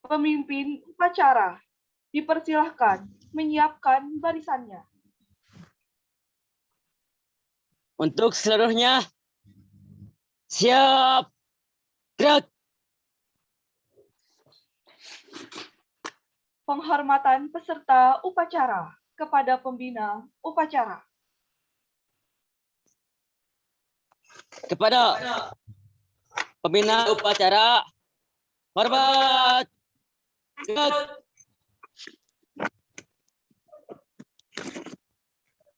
Pemimpin upacara dipersilahkan menyiapkan barisannya. Untuk seluruhnya, siap, gerak. Penghormatan peserta upacara kepada pembina upacara. Kepada pembina upacara, hormat, gerak.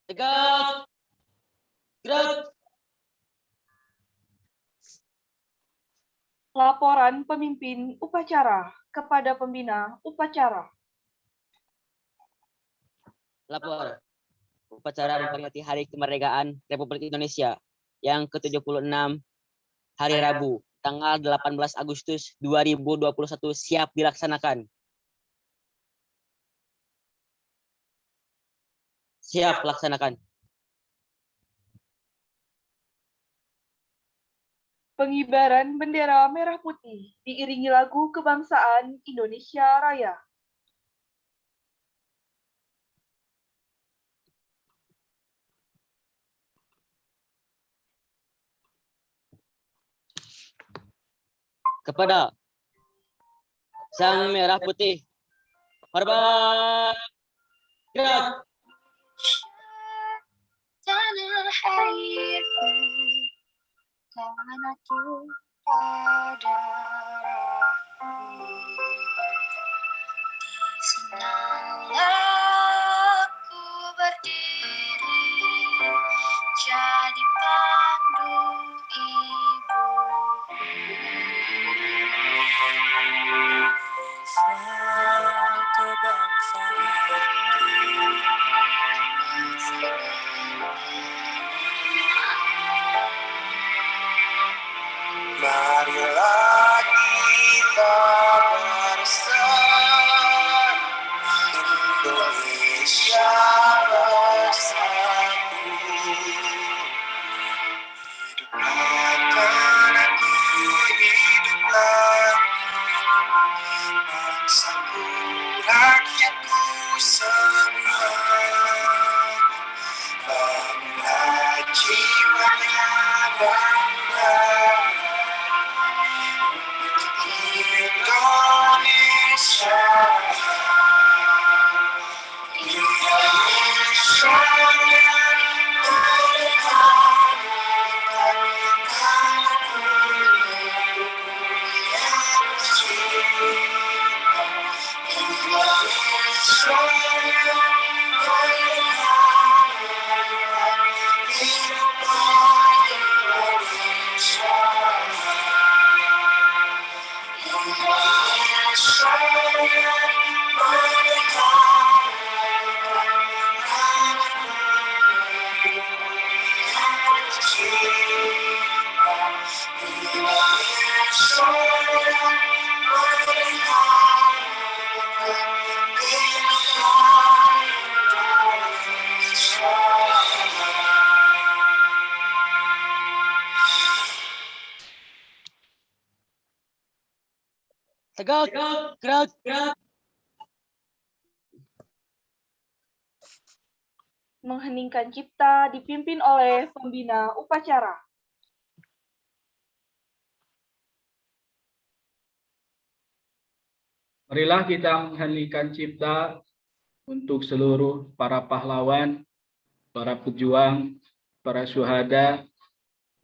Tegak, gerak. Laporan pemimpin upacara kepada pembina upacara. Lapor. Upacara memperingati Hari Kemerdekaan Republik Indonesia yang ke-76 hari Rabu, tanggal 18 Agustus 2021 siap dilaksanakan. Siap laksanakan. Pengibaran bendera merah putih diiringi lagu kebangsaan Indonesia Raya. Kepada Sang Merah Putih, hormat, gerak. Tanah airku, tanah tumpah darahku. Di sanalah aku berdiri, jadi pandu ibu. Marilah kita bersatu, Indonesia bersatu. Hiduplah tanahku, hiduplah bangsaku, rakyatku semua. Bangunlah jiwanya, bangga Indonesia. Indonesia Tegak, gerak. Mengheningkan cipta dipimpin oleh pembina upacara. Marilah kita mengheningkan cipta untuk seluruh para pahlawan, para pejuang, para syuhada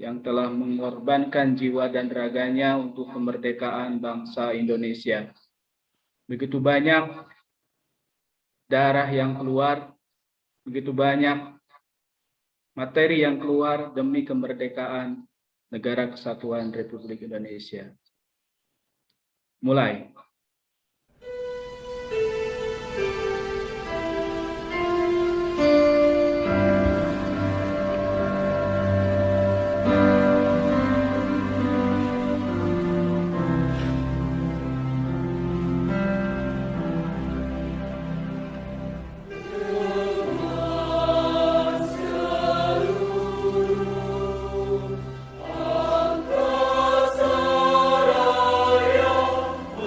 yang telah mengorbankan jiwa dan raganya untuk kemerdekaan bangsa Indonesia. Begitu banyak darah yang keluar, begitu banyak materi yang keluar demi kemerdekaan Negara Kesatuan Republik Indonesia. Mulai.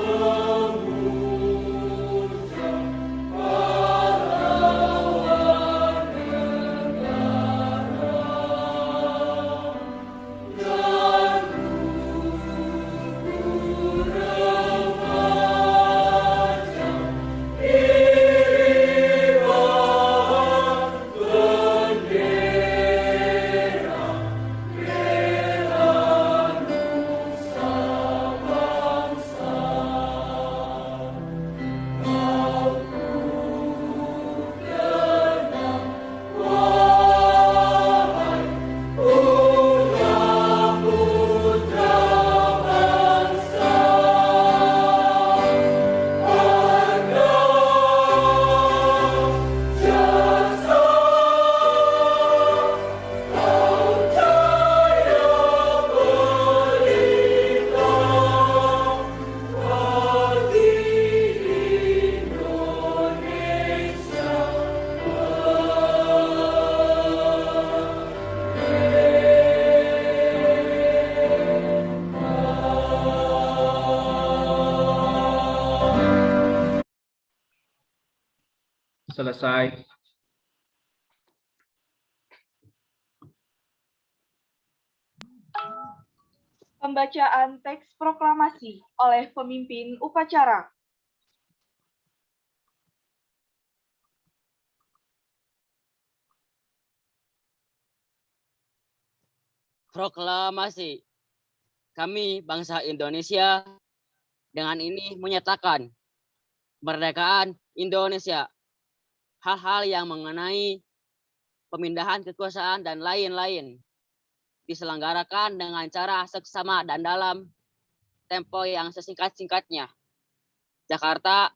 Oh selesai. Pembacaan teks proklamasi oleh pemimpin upacara. Proklamasi. Kami bangsa Indonesia dengan ini menyatakan kemerdekaan Indonesia. Hal-hal yang mengenai pemindahan kekuasaan dan lain-lain diselenggarakan dengan cara seksama dan dalam tempo yang sesingkat-singkatnya. Jakarta,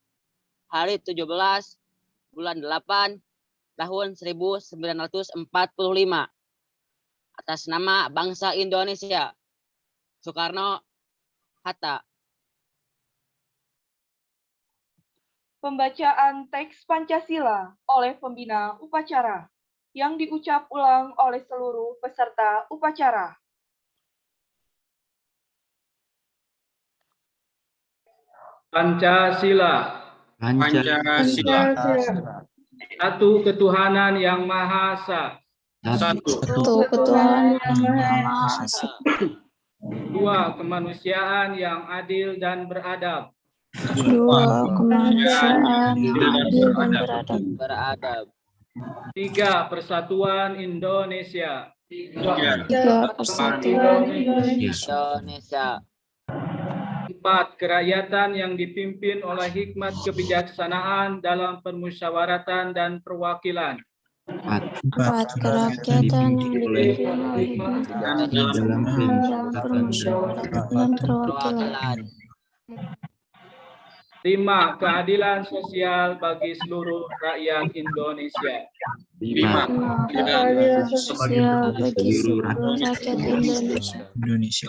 hari 17 bulan 8 tahun 1945. Atas nama bangsa Indonesia. Soekarno Hatta. Pembacaan teks Pancasila oleh pembina upacara yang diucap ulang oleh seluruh peserta upacara. Pancasila. Pancasila. Satu ketuhanan yang Maha Esa. Satu. Ketuhanan yang Maha Esa. Dua, kemanusiaan yang adil dan beradab. Dua, kemanusiaan yang adil dan beradab. Tiga, persatuan Indonesia. Tiga, persatuan Indonesia. Empat, kerakyatan yang dipimpin oleh hikmat kebijaksanaan dalam permusyawaratan dan perwakilan. Empat, kerakyatan yang dipimpin oleh hikmat kebijaksanaan dalam permusyawaratan dan perwakilan. Lima, keadilan sosial bagi seluruh rakyat Indonesia. Lima. Keadilan sosial bagi seluruh rakyat Indonesia.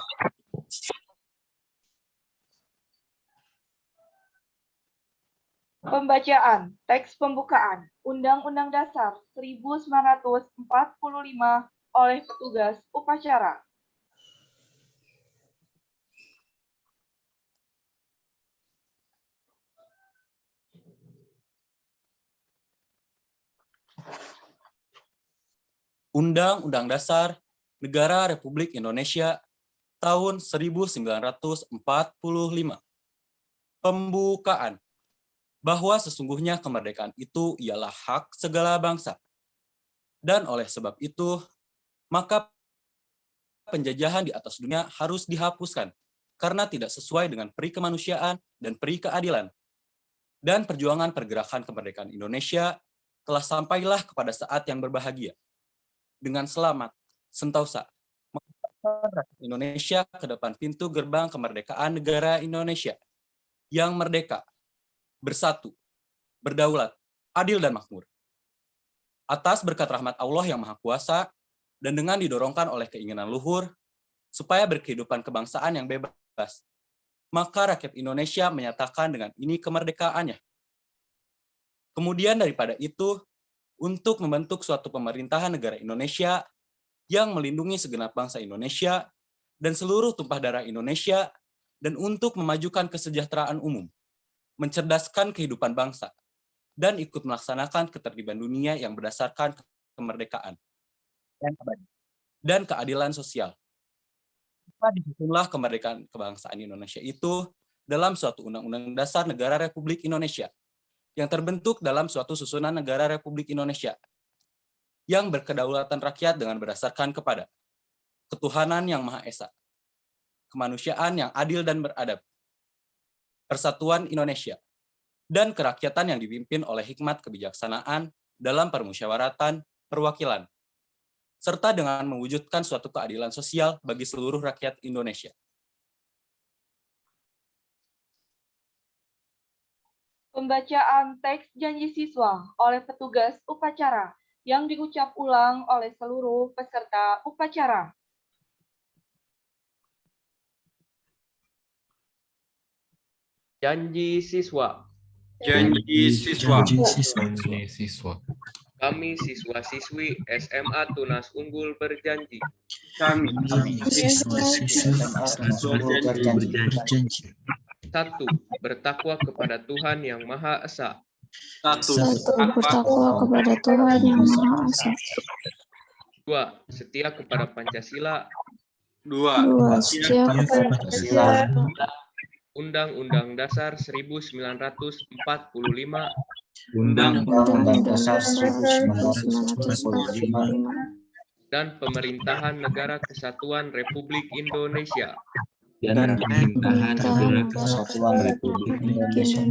Pembacaan teks pembukaan Undang-Undang Dasar 1945 oleh petugas upacara. Undang-Undang Dasar Negara Republik Indonesia tahun 1945. Pembukaan. Bahwa sesungguhnya kemerdekaan itu ialah hak segala bangsa. Dan oleh sebab itu, maka penjajahan di atas dunia harus dihapuskan karena tidak sesuai dengan peri kemanusiaan dan peri keadilan. Dan perjuangan pergerakan kemerdekaan Indonesia telah sampailah kepada saat yang berbahagia. Dengan selamat, sentosa, mengantarkan rakyat Indonesia ke depan pintu gerbang kemerdekaan negara Indonesia yang merdeka, bersatu, berdaulat, adil dan makmur. Atas berkat rahmat Allah yang Maha Kuasa dan dengan didorongkan oleh keinginan luhur supaya berkehidupan kebangsaan yang bebas, maka rakyat Indonesia menyatakan dengan ini kemerdekaannya. Kemudian daripada itu, untuk membentuk suatu pemerintahan negara Indonesia yang melindungi segenap bangsa Indonesia dan seluruh tumpah darah Indonesia, dan untuk memajukan kesejahteraan umum, mencerdaskan kehidupan bangsa, dan ikut melaksanakan ketertiban dunia yang berdasarkan kemerdekaan dan keadilan sosial. Disusunlah kemerdekaan kebangsaan Indonesia itu dalam suatu Undang-Undang Dasar Negara Republik Indonesia yang terbentuk dalam suatu susunan negara Republik Indonesia yang berkedaulatan rakyat dengan berdasarkan kepada ketuhanan yang Maha Esa, kemanusiaan yang adil dan beradab, persatuan Indonesia, dan kerakyatan yang dipimpin oleh hikmat kebijaksanaan dalam permusyawaratan perwakilan, serta dengan mewujudkan suatu keadilan sosial bagi seluruh rakyat Indonesia. Pembacaan teks janji siswa oleh petugas upacara yang diucap ulang oleh seluruh peserta upacara. Janji siswa. Janji siswa. Kami siswa-siswi SMA Tunas Unggul berjanji. Kami Satu, bertakwa kepada Tuhan Yang Maha Esa. 1. Bertakwa kepada Tuhan Yang Maha Esa. 2. Setia kepada Pancasila, 2. 2. Setia kepada Pancasila. Undang-Undang Dasar 1945, Undang-Undang Dasar 1945 dan Pemerintahan Negara Kesatuan Republik Indonesia. dan Pemerintahan Negara Kesatuan Republik Indonesia.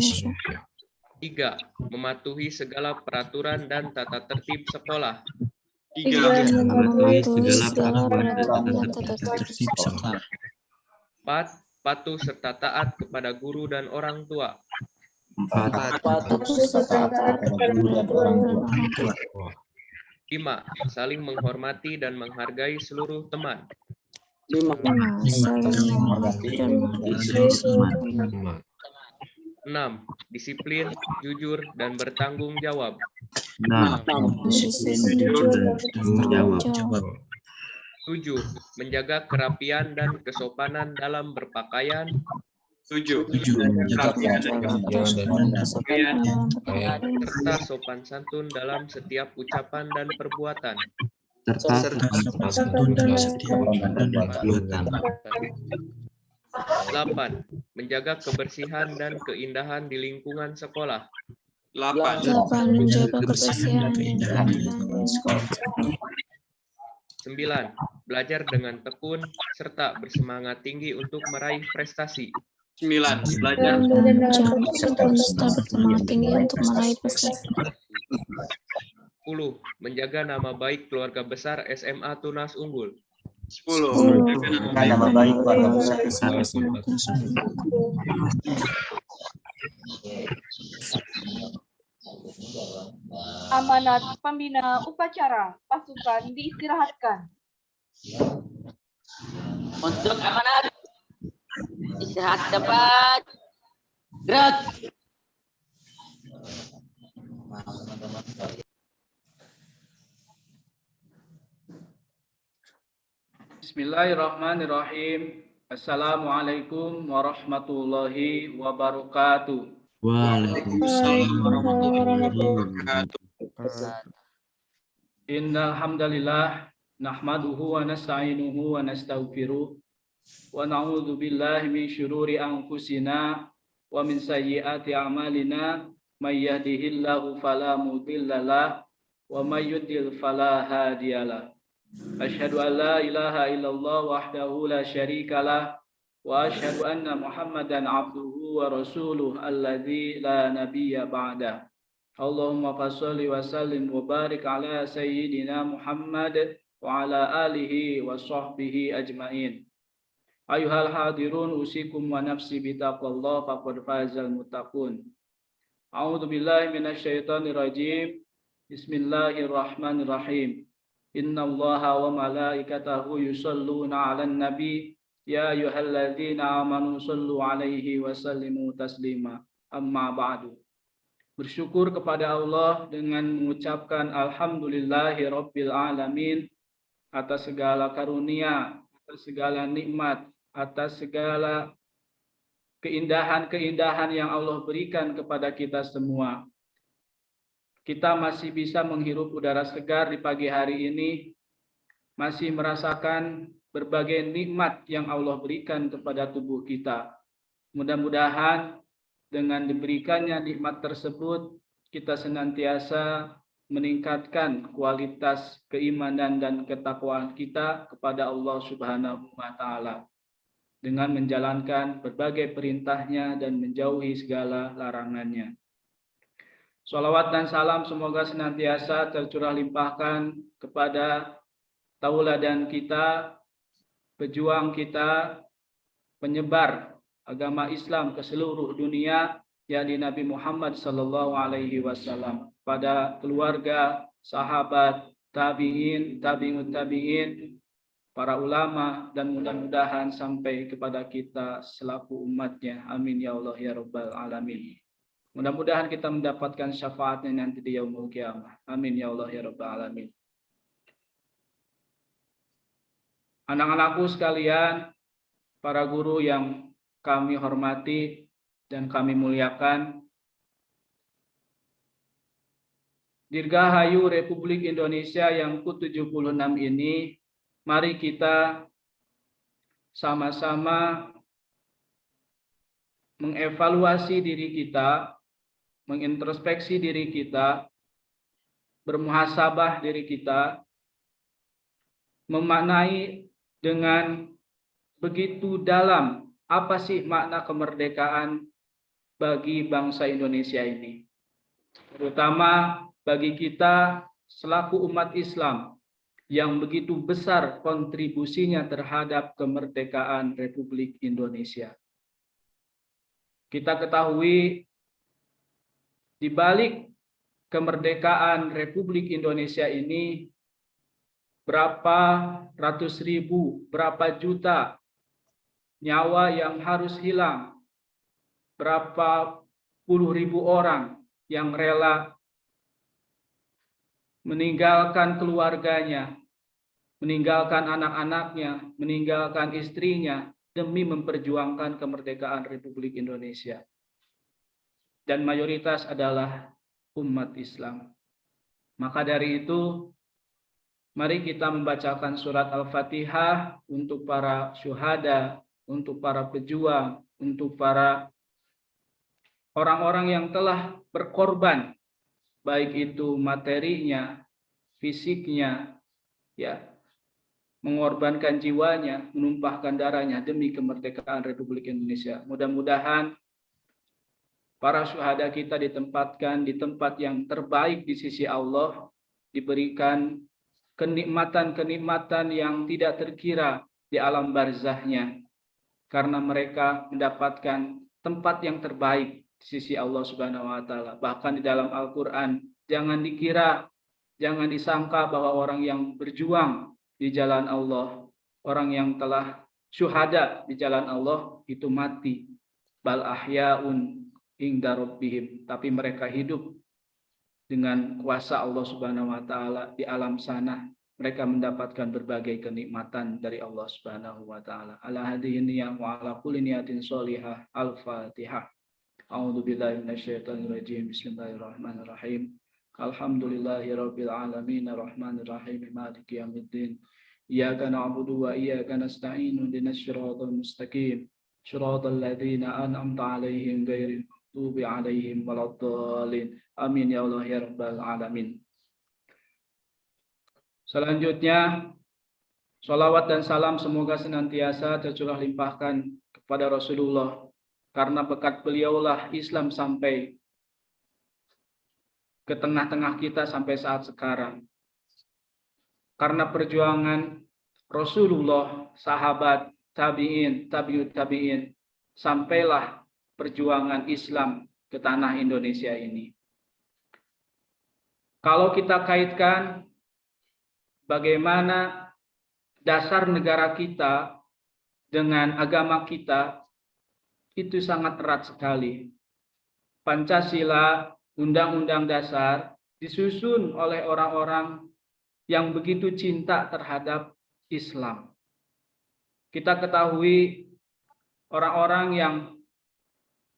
3. Mematuhi segala peraturan dan tata tertib sekolah. 3. Mematuhi segala peraturan dan tata tertib sekolah. 4. Patuh serta taat kepada guru dan orang tua. 4. Patuh serta taat kepada guru dan orang tua. 5. Saling menghormati dan menghargai seluruh teman. 5. Saling menghormati dan menghargai seluruh teman. 6. Disiplin, jujur, dan bertanggung jawab. 6. Disiplin, jujur, dan bertanggung jawab. 7. Menjaga kerapian dan kesopanan dalam berpakaian. 7. Menjaga kerapian dan kesopanan dalam berpakaian. Serta sopan santun dalam setiap ucapan dan perbuatan. 8. Menjaga kebersihan dan keindahan di lingkungan sekolah. 8. Menjaga kebersihan dan keindahan di lingkungan sekolah. 9. Belajar dengan tekun serta bersemangat tinggi untuk meraih prestasi. 9. Belajar Serta bersemangat tinggi untuk meraih prestasi. 10. Menjaga nama baik keluarga besar SMA Tunas Unggul. 10. Nama baik keluarga besar SMA. Amanat pembina upacara pasukan diistirahatkan. Untuk amanat istirahat tempat. Gerak. Bismillahirrahmanirrahim. Assalamualaikum warahmatullahi wabarakatuh. Waalaikumsalam warahmatullahi wabarakatuh. Innal hamdalillah nahmaduhu wa nasta'inuhu wa nastaghfiruh wa na'udzu billahi min syururi anfusina wa min sayyiati a'malina may yahdihillahu fala mudhillalah wa may yudlil fala hadiyalah. Asyhadu an la ilaha illallah wahdahu la syarikalah wa asyhadu anna Muhammadan abduhu wa rasuluh alladzi la nabiyya ba'da. Allahumma fasholli wa sallim wa barik ala sayyidina Muhammad wa ala alihi wa sahbihi ajmain. Ayuhal hadirun usikum wa nafsi bitaqwallah faqad fazal muttaqun. A'udzu billahi minasyaitonir rajim. Bismillahirrahmanirrahim. Innallaha wa malaikatahu yusholluna 'alan nabi ya ayyuhalladzina amanu shallu 'alaihi wa sallimu taslima. Amma ba'du. Bersyukur kepada Allah dengan mengucapkan alhamdulillahi rabbil alamin atas segala karunia, atas segala nikmat, atas segala keindahan-keindahan yang Allah berikan kepada kita semua. Kita masih bisa menghirup udara segar di pagi hari ini, masih merasakan berbagai nikmat yang Allah berikan kepada tubuh kita. Mudah-mudahan dengan diberikannya nikmat tersebut, kita senantiasa meningkatkan kualitas keimanan dan ketakwaan kita kepada Allah Subhanahu wa Ta'ala dengan menjalankan berbagai perintahnya dan menjauhi segala larangannya. Shalawat dan salam semoga senantiasa tercurah limpahkan kepada tauladan kita, pejuang kita, penyebar agama Islam ke seluruh dunia, yakni Nabi Muhammad SAW, pada keluarga, sahabat, tabi'in, tabi'ut tabi'in, para ulama, dan mudah-mudahan sampai kepada kita selaku umatnya. Amin ya Allah ya Rabbal Alamin. Mudah-mudahan kita mendapatkan syafaatnya nanti di yaumul qiyamah. Amin ya Allah ya Rabbal Alamin. Anak-anakku sekalian, para guru yang kami hormati dan kami muliakan, Dirgahayu Republik Indonesia yang ke-76 ini, mari kita sama-sama mengevaluasi diri kita, mengintrospeksi diri kita, bermuhasabah diri kita, memaknai dengan begitu dalam apa sih makna kemerdekaan bagi bangsa Indonesia ini. Terutama bagi kita selaku umat Islam yang begitu besar kontribusinya terhadap kemerdekaan Republik Indonesia. Kita ketahui di balik kemerdekaan Republik Indonesia ini berapa ratus ribu, berapa juta nyawa yang harus hilang, berapa puluh ribu orang yang rela meninggalkan keluarganya, meninggalkan anak-anaknya, meninggalkan istrinya demi memperjuangkan kemerdekaan Republik Indonesia. Dan mayoritas adalah umat Islam. Maka dari itu, mari kita membacakan surat Al-Fatihah untuk para syuhada, untuk para pejuang, untuk para orang-orang yang telah berkorban, baik itu materinya, fisiknya, ya, mengorbankan jiwanya, menumpahkan darahnya demi kemerdekaan Republik Indonesia. Mudah-mudahan para syuhada kita ditempatkan di tempat yang terbaik di sisi Allah, diberikan kenikmatan-kenikmatan yang tidak terkira di alam barzahnya, karena mereka mendapatkan tempat yang terbaik di sisi Allah Subhanahu wa taala. Bahkan di dalam Al-Qur'an, jangan dikira, jangan disangka bahwa orang yang berjuang di jalan Allah, orang yang telah syuhada di jalan Allah itu mati. Bal ahyaun inda rabbihim, tapi mereka hidup dengan kuasa Allah Subhanahu wa taala di alam sana. Mereka mendapatkan berbagai kenikmatan dari Allah Subhanahu wa taala. Ala hadhihi niyyah wa ala kulli niyatin sholihah. Al-Fatihah. A'udzu billahi minasyaitonir rajim. Bismillahirrahmanirrahim. Alhamdulillahirabbil alamin arrahmanir rahim maliki yaumiddin. Iyyaka na'budu wa iyyaka nasta'in ihdinas siratal mustaqim. Shiratal ladzina an'amta 'alaihim ghairil maghdubi 'alaihim waladdallin. Amin ya Allah ya rabbal alamin. Selanjutnya, sholawat dan salam semoga senantiasa tercurah limpahkan kepada Rasulullah, karena berkat beliaulah Islam sampai ke tengah-tengah kita sampai saat sekarang. Karena perjuangan Rasulullah, sahabat, tabi'in, tabi'ut tabi'in, sampailah perjuangan Islam ke tanah Indonesia ini. Kalau kita kaitkan bagaimana dasar negara kita dengan agama kita, itu sangat erat sekali. Pancasila, Undang-Undang Dasar, disusun oleh orang-orang yang begitu cinta terhadap Islam. Kita ketahui orang-orang yang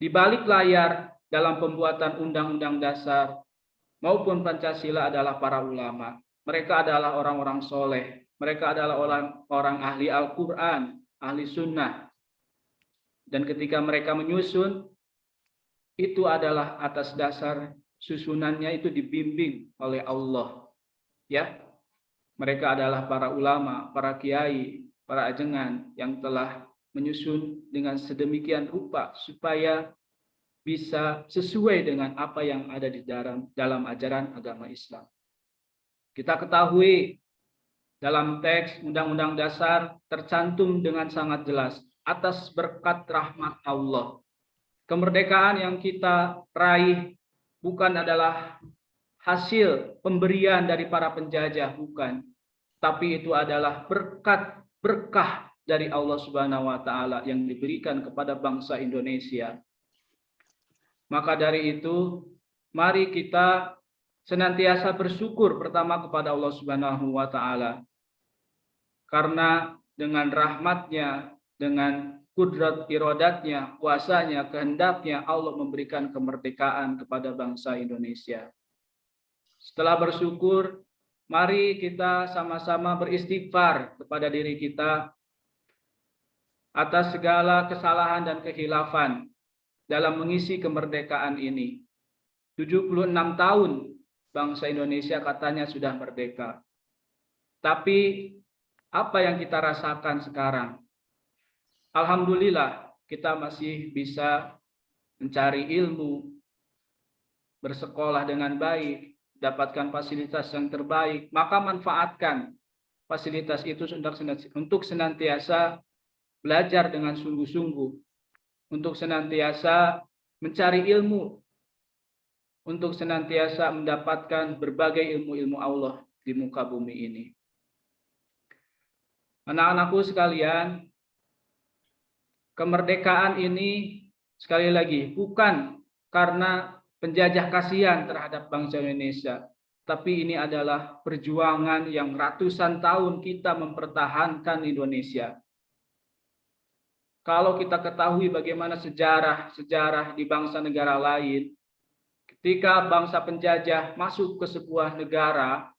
di balik layar dalam pembuatan Undang-Undang Dasar maupun Pancasila adalah para ulama. Mereka adalah orang-orang soleh. Mereka adalah orang-orang ahli Al-Quran, ahli sunnah. Dan ketika mereka menyusun, itu adalah atas dasar susunannya itu dibimbing oleh Allah. Ya, mereka adalah para ulama, para kiai, para ajengan yang telah menyusun dengan sedemikian rupa supaya bisa sesuai dengan apa yang ada di dalam ajaran agama Islam. Kita ketahui dalam teks Undang-Undang Dasar tercantum dengan sangat jelas, atas berkat rahmat Allah. Kemerdekaan yang kita raih bukan adalah hasil pemberian dari para penjajah, bukan. Tapi itu adalah berkah dari Allah Subhanahu wa taala yang diberikan kepada bangsa Indonesia. Maka dari itu, mari kita senantiasa bersyukur pertama kepada Allah Subhanahu wa taala. Karena dengan rahmatnya, dengan kudrat iradatnya, kuasanya, kehendaknya, Allah memberikan kemerdekaan kepada bangsa Indonesia. Setelah bersyukur, mari kita sama-sama beristighfar kepada diri kita atas segala kesalahan dan kehilafan dalam mengisi kemerdekaan ini. 76 tahun bangsa Indonesia katanya sudah merdeka. Tapi apa yang kita rasakan sekarang? Alhamdulillah kita masih bisa mencari ilmu, bersekolah dengan baik, dapatkan fasilitas yang terbaik, maka manfaatkan fasilitas itu untuk senantiasa belajar dengan sungguh-sungguh, untuk senantiasa mencari ilmu, untuk senantiasa mendapatkan berbagai ilmu-ilmu Allah di muka bumi ini. Anak-anakku sekalian, kemerdekaan ini sekali lagi bukan karena penjajah kasihan terhadap bangsa Indonesia, tapi ini adalah perjuangan yang ratusan tahun kita mempertahankan Indonesia. Kalau kita ketahui bagaimana sejarah di bangsa negara lain, ketika bangsa penjajah masuk ke sebuah negara,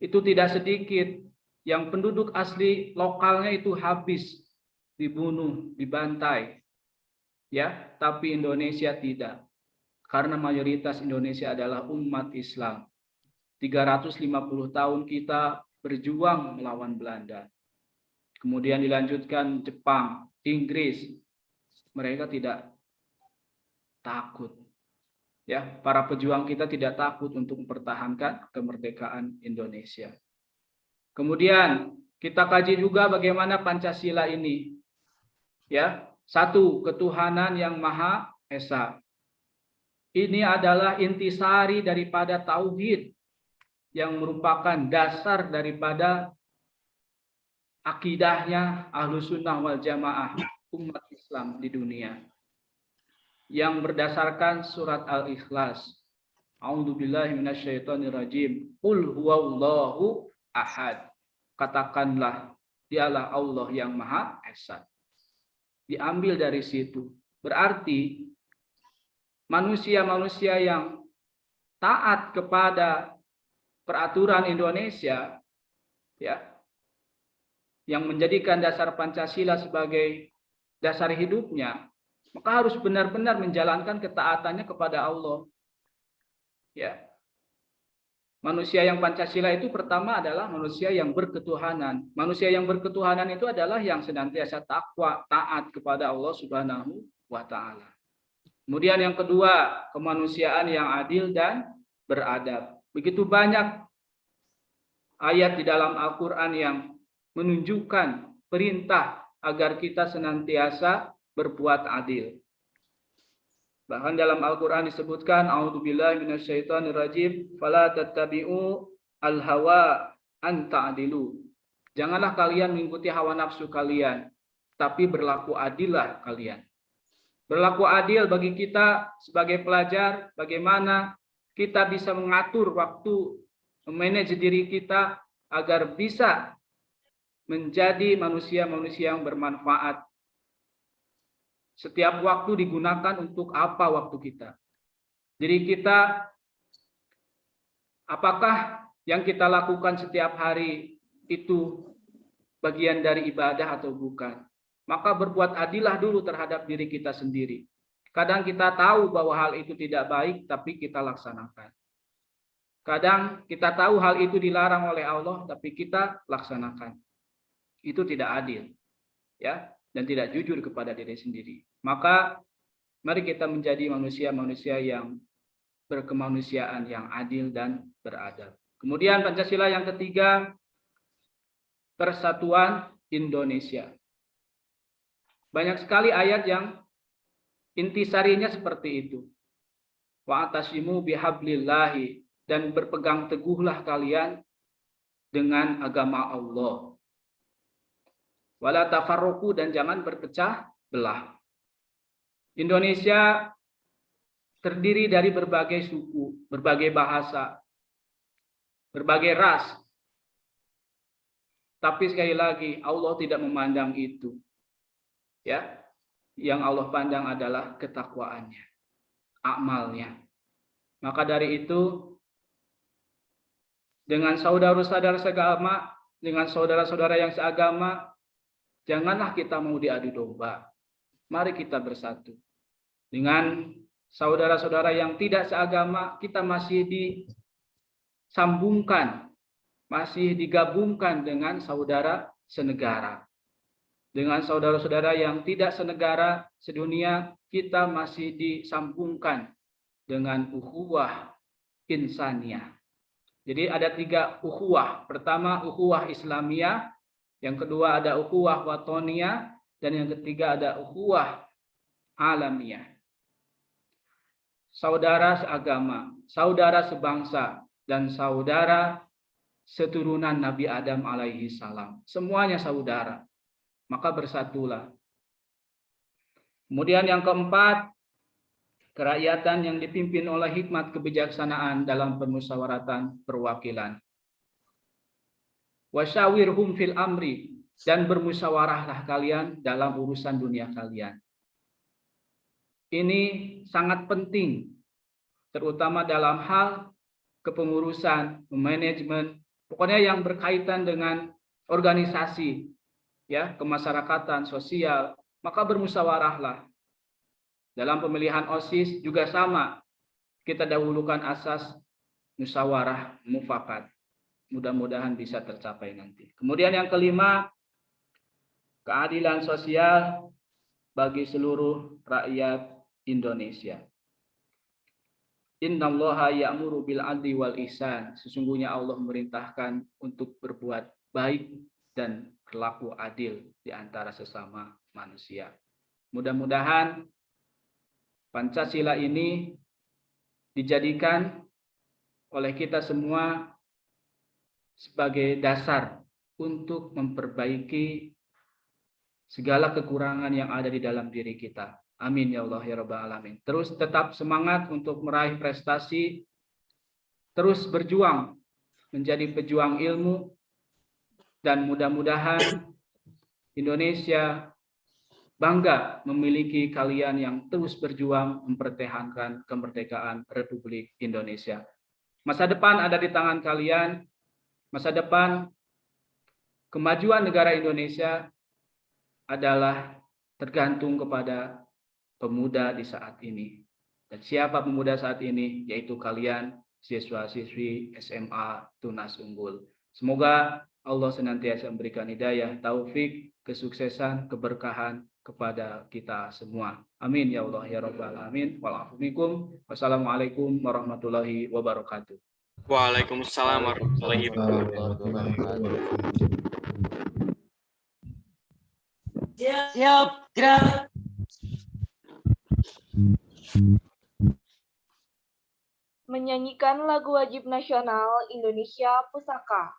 itu tidak sedikit yang penduduk asli lokalnya itu habis, dibunuh, dibantai. Ya, tapi Indonesia tidak. Karena mayoritas Indonesia adalah umat Islam. 350 tahun kita berjuang melawan Belanda. Kemudian dilanjutkan Jepang, Inggris. Mereka tidak takut. Ya, para pejuang kita tidak takut untuk mempertahankan kemerdekaan Indonesia. Kemudian kita kaji juga bagaimana Pancasila ini. Ya, satu, ketuhanan yang Maha Esa. Ini adalah intisari daripada tauhid yang merupakan dasar daripada akidahnya Ahlus Sunnah wal Jamaah umat Islam di dunia. Yang berdasarkan surat Al-Ikhlas. A'udzubillahi minasyaitonirrajim. Qul huwallahu ahad. Katakanlah, dialah Allah yang Maha Esa. Diambil dari situ. Berarti manusia-manusia yang taat kepada peraturan Indonesia, ya, yang menjadikan dasar Pancasila sebagai dasar hidupnya, maka harus benar-benar menjalankan ketaatannya kepada Allah. Ya. Manusia yang Pancasila itu pertama adalah manusia yang berketuhanan. Manusia yang berketuhanan itu adalah yang senantiasa takwa, taat kepada Allah Subhanahu wa taala. Kemudian yang kedua, kemanusiaan yang adil dan beradab. Begitu banyak ayat di dalam Al-Qur'an yang menunjukkan perintah agar kita senantiasa berbuat adil. Bahkan dalam Al-Quran disebutkan, A'udzubillahi minasyaitonirrajim, fala tattabi'u al-hawa an ta'dilu. Janganlah kalian mengikuti hawa nafsu kalian, tapi berlaku adillah kalian. Berlaku adil bagi kita sebagai pelajar, bagaimana kita bisa mengatur waktu, memanage diri kita agar bisa menjadi manusia-manusia yang bermanfaat. Setiap waktu digunakan untuk apa waktu kita. Jadi kita, apakah yang kita lakukan setiap hari itu bagian dari ibadah atau bukan? Maka berbuat adillah dulu terhadap diri kita sendiri. Kadang kita tahu bahwa hal itu tidak baik, tapi kita laksanakan. Kadang kita tahu hal itu dilarang oleh Allah, tapi kita laksanakan. Itu tidak adil, ya, dan tidak jujur kepada diri sendiri. Maka mari kita menjadi manusia-manusia yang berkemanusiaan, yang adil dan beradab. Kemudian Pancasila yang ketiga, persatuan Indonesia. Banyak sekali ayat yang intisarinya seperti itu. Wa'tasimu bihablillahi, dan berpegang teguhlah kalian dengan agama Allah. Wala tafarruqu, dan jangan berpecah belah. Indonesia terdiri dari berbagai suku, berbagai bahasa, berbagai ras. Tapi sekali lagi Allah tidak memandang itu. Ya, yang Allah pandang adalah ketakwaannya, amalnya. Maka dari itu dengan saudara-saudara seagama, dengan saudara-saudara yang seagama, janganlah kita mau diadu domba. Mari kita bersatu. Dengan saudara-saudara yang tidak seagama, kita masih disambungkan, masih digabungkan dengan saudara senegara. Dengan saudara-saudara yang tidak senegara sedunia, kita masih disambungkan dengan ukhuwah insaniyah. Jadi ada 3 ukhuwah. Pertama ukhuwah Islamiyah, yang kedua ada ukhuwah watoniyah, dan yang ketiga ada ukhuwah alamiyah. Saudara seagama, saudara sebangsa, dan saudara seturunan Nabi Adam alaihi salam. Semuanya saudara. Maka bersatulah. Kemudian yang keempat, kerakyatan yang dipimpin oleh hikmat kebijaksanaan dalam permusyawaratan perwakilan. Wasyawirhum fil amri, dan bermusyawarahlah kalian dalam urusan dunia kalian. Ini sangat penting, terutama dalam hal kepengurusan, manajemen, pokoknya yang berkaitan dengan organisasi, ya, kemasyarakatan, sosial, maka bermusyawarahlah. Dalam pemilihan OSIS juga sama, kita dahulukan asas musyawarah mufakat. Mudah-mudahan bisa tercapai nanti. Kemudian yang kelima, keadilan sosial bagi seluruh rakyat Indonesia. Innallaha ya'muru bil 'adli wal ihsan. Sesungguhnya Allah memerintahkan untuk berbuat baik dan berlaku adil di antara sesama manusia. Mudah-mudahan Pancasila ini dijadikan oleh kita semua sebagai dasar untuk memperbaiki segala kekurangan yang ada di dalam diri kita. Amin ya Allah ya Rabbal Alamin. Terus tetap semangat untuk meraih prestasi, terus berjuang menjadi pejuang ilmu, dan mudah-mudahan Indonesia bangga memiliki kalian yang terus berjuang mempertahankan kemerdekaan Republik Indonesia. Masa depan ada di tangan kalian. Masa depan kemajuan negara Indonesia adalah tergantung kepada pemuda di saat ini. Dan siapa pemuda saat ini? Yaitu kalian, siswa-siswi SMA Tunas Unggul. Semoga Allah senantiasa memberikan hidayah, taufik, kesuksesan, keberkahan kepada kita semua. Amin ya Allah ya Rabbal Alamin. Wassalamualaikum warahmatullahi wabarakatuh. Waalaikumsalam warahmatullahi wabarakatuh. Siap, gerak. Menyanyikan lagu wajib nasional Indonesia Pusaka.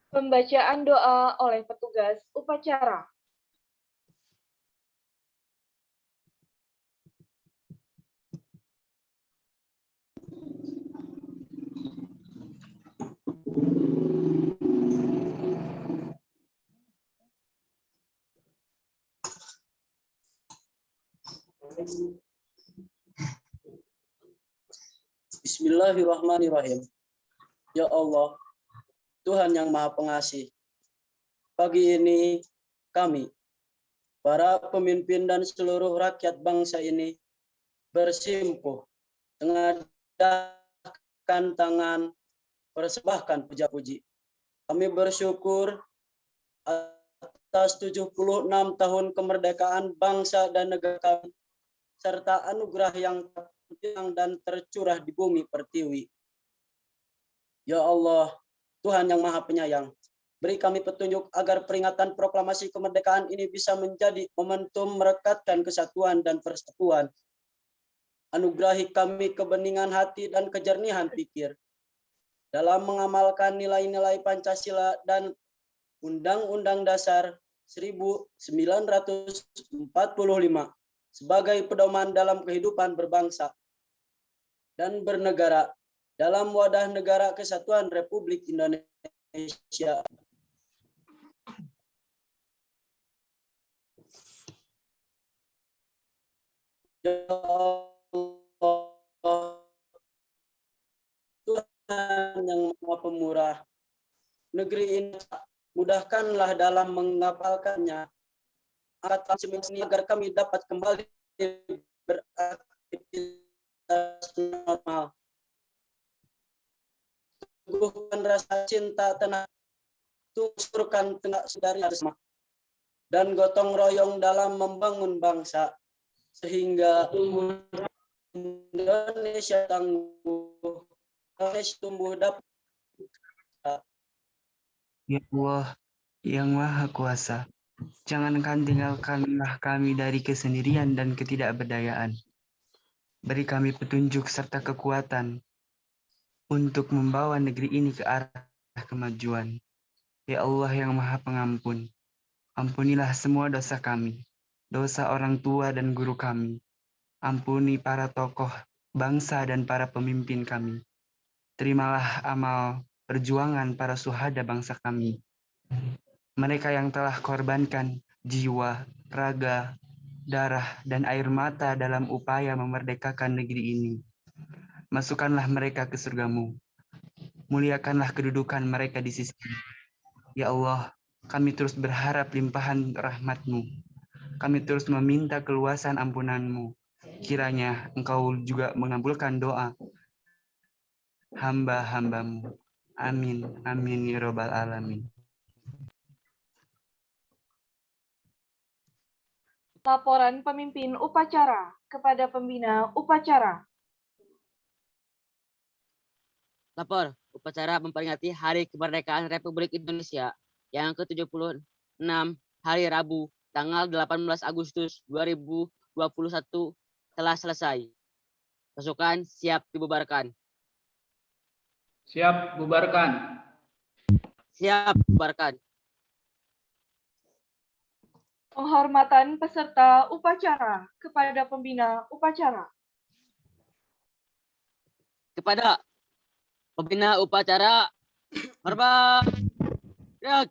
Pembacaan doa oleh petugas upacara. Bismillahirrahmanirrahim. Ya Allah, Tuhan yang Maha Pengasih, pagi ini kami, para pemimpin dan seluruh rakyat bangsa ini bersimpuh mengadakan tangan persembahkan puja-puji. Kami bersyukur atas 76 tahun kemerdekaan bangsa dan negara kami, serta anugerah yang dan tercurah di bumi pertiwi. Ya Allah, Tuhan yang Maha Penyayang, beri kami petunjuk agar peringatan proklamasi kemerdekaan ini bisa menjadi momentum merekatkan kesatuan dan persatuan. Anugerahi kami kebeningan hati dan kejernihan pikir dalam mengamalkan nilai-nilai Pancasila dan Undang-Undang Dasar 1945 sebagai pedoman dalam kehidupan berbangsa dan bernegara dalam wadah negara kesatuan Republik Indonesia. Ya Allah, Tuhan yang Maha Pemurah, negeri ini mudahkanlah dalam menghafalkannya angkatan ini agar kami dapat kembali beraktivitas normal. Teguhkan rasa cinta tanah, tumsurkan tengah saudari bersama, dan gotong royong dalam membangun bangsa, sehingga Indonesia tangguh, Indonesia tumbuh dapat. Ya Allah, yang Maha Kuasa, jangankan tinggalkanlah kami dari kesendirian dan ketidakberdayaan. Beri kami petunjuk serta kekuatan untuk membawa negeri ini ke arah kemajuan. Ya Allah yang Maha Pengampun, ampunilah semua dosa kami, dosa orang tua dan guru kami. Ampuni para tokoh bangsa dan para pemimpin kami. Terimalah amal perjuangan para syuhada bangsa kami. Mereka yang telah korbankan jiwa, raga, darah, dan air mata dalam upaya memerdekakan negeri ini. Masukkanlah mereka ke surga-Mu. Muliakanlah kedudukan mereka di sisi-Mu. Ya Allah, kami terus berharap limpahan rahmat-Mu. Kami terus meminta keluasan ampunan-Mu. Kiranya Engkau juga mengabulkan doa hamba-hamba-Mu. Amin. Amin ya Rabbal Alamin. Laporan pemimpin upacara kepada pembina upacara. Lapor, upacara memperingati Hari Kemerdekaan Republik Indonesia yang ke-76 hari Rabu, tanggal 18 Agustus 2021 telah selesai. Pasukan siap dibubarkan. Siap bubarkan. Siap bubarkan. Penghormatan peserta upacara kepada pembina upacara. Kepada pembina upacara, hormat. Gerak.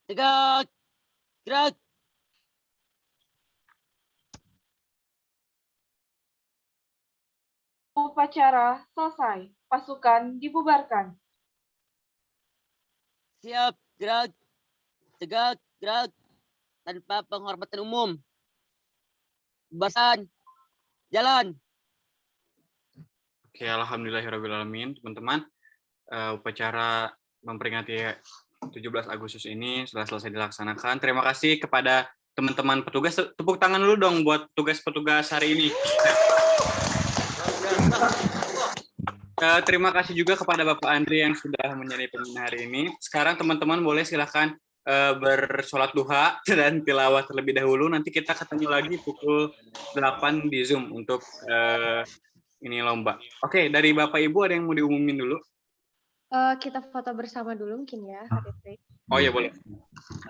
Tegak. Gerak. Upacara selesai. Pasukan dibubarkan. Siap. Gerak. Tegak. Gerak. Tanpa penghormatan umum. Bubarkan. Jalan. Oke, alhamdulillahirrahmanirrahim, teman-teman. Upacara memperingati 17 Agustus ini sudah selesai dilaksanakan. Terima kasih kepada teman-teman petugas. Tepuk tangan dulu dong buat petugas-petugas hari ini. Terima kasih juga kepada Bapak Andri yang sudah menjadi pembina hari ini. Sekarang teman-teman boleh silahkan bersolat duha dan tilawah terlebih dahulu. Nanti kita ketemu lagi pukul 8 di Zoom untuk ini lomba. Oke, dari Bapak Ibu ada yang mau diumumin dulu? Kita foto bersama dulu mungkin ya, Kak Devri. Oh iya boleh.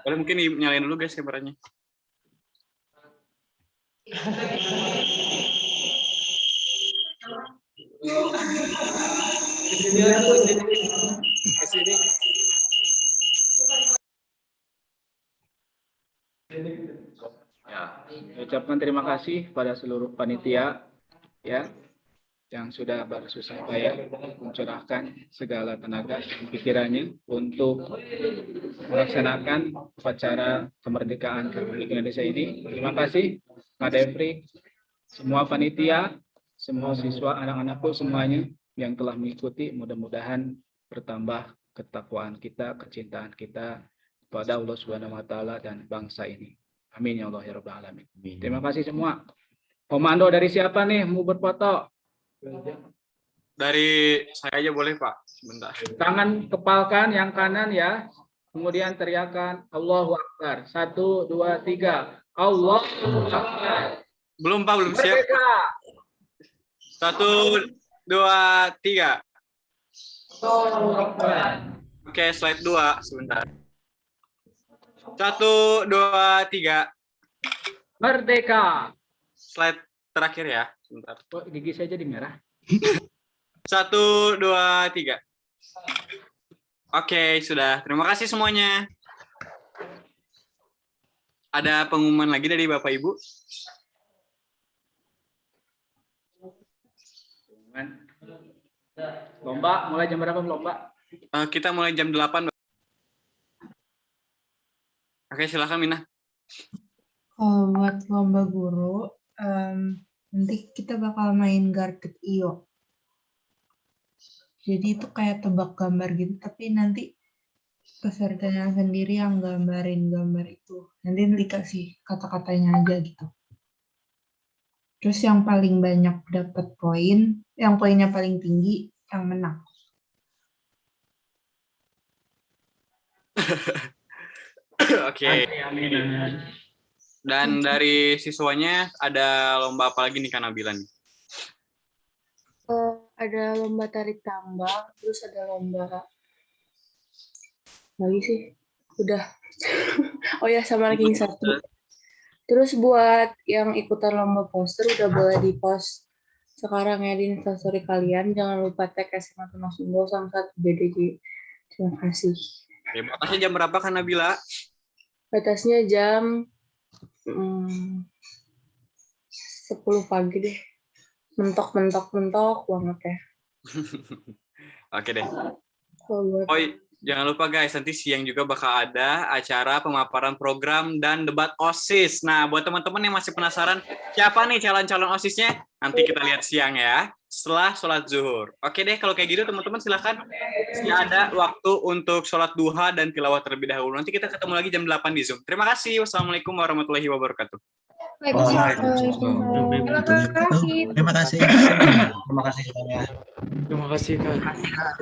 Boleh mungkin nyalain dulu guys kameranya. Kesini. Ya, ucapkan terima kasih pada seluruh panitia ya yang sudah bersusah payah mencurahkan segala tenaga dan pikirannya untuk melaksanakan upacara kemerdekaan Republik Indonesia ini. Terima kasih Kak Devri, semua panitia, semua siswa, anak-anakku semuanya yang telah mengikuti. Mudah-mudahan bertambah ketakwaan kita, kecintaan kita kepada Allah Subhanahu wa taala dan bangsa ini. Amin ya Allah ya rabbal alamin. Terima kasih semua. Komando dari siapa nih mau berfoto? Dari saya aja boleh Pak, sebentar. Tangan kepalkan yang kanan ya. Kemudian teriakan Allahu Akbar. 1, 2, 3. Allahu Akbar. Belum Pak, belum siap. Merdeka. 1, 2, 3. Allahu Akbar. Oke, slide 2 sebentar. 1, 2, 3. Merdeka. Slide terakhir ya, sebentar. Oh, gigi saya jadi merah. 1, 2, 3. Oke, sudah. Terima kasih semuanya. Ada pengumuman lagi dari Bapak Ibu? Lomba mulai jam berapa lomba? Kita mulai jam 8. Oke, silakan Mina. Kalau buat lomba guru, nanti kita bakal main Gardet.io. Jadi itu kayak tebak gambar gitu, tapi nanti pesertanya sendiri yang gambarin gambar itu. Nanti dikasih kata-katanya aja gitu. Terus yang paling banyak dapat poin, yang poinnya paling tinggi, yang menang. Oke. Dan dari siswanya ada lomba apa lagi nih Kak Nabila nih? Ada lomba tarik tambang, terus ada lomba lagi sih, udah. Oh ya, sama ranking 1. Terus buat yang ikutan lomba poster udah boleh di post sekarang ya di instastory kalian. Jangan lupa tag SMA Tunas Unggul sama 1 BDJ. Terima kasih. Ya, batasnya jam berapa Kak Nabila? Batasnya jam 10 pagi deh. Mentok banget ya. Oke deh. Kalau buat Oh, jangan lupa guys, nanti siang juga bakal ada acara pemaparan program dan debat OSIS. Nah, buat teman-teman yang masih penasaran siapa nih calon-calon OSISnya, nanti kita lihat siang ya, setelah sholat zuhur. Oke deh, kalau kayak gitu teman-teman silahkan. Masih ada waktu untuk sholat duha dan tilawah terlebih dahulu. Nanti kita ketemu lagi jam 8 di Zoom. Terima kasih. Wassalamualaikum warahmatullahi wabarakatuh. Terima kasih. Terima kasih. Terima kasih semuanya. Terima kasih Kak.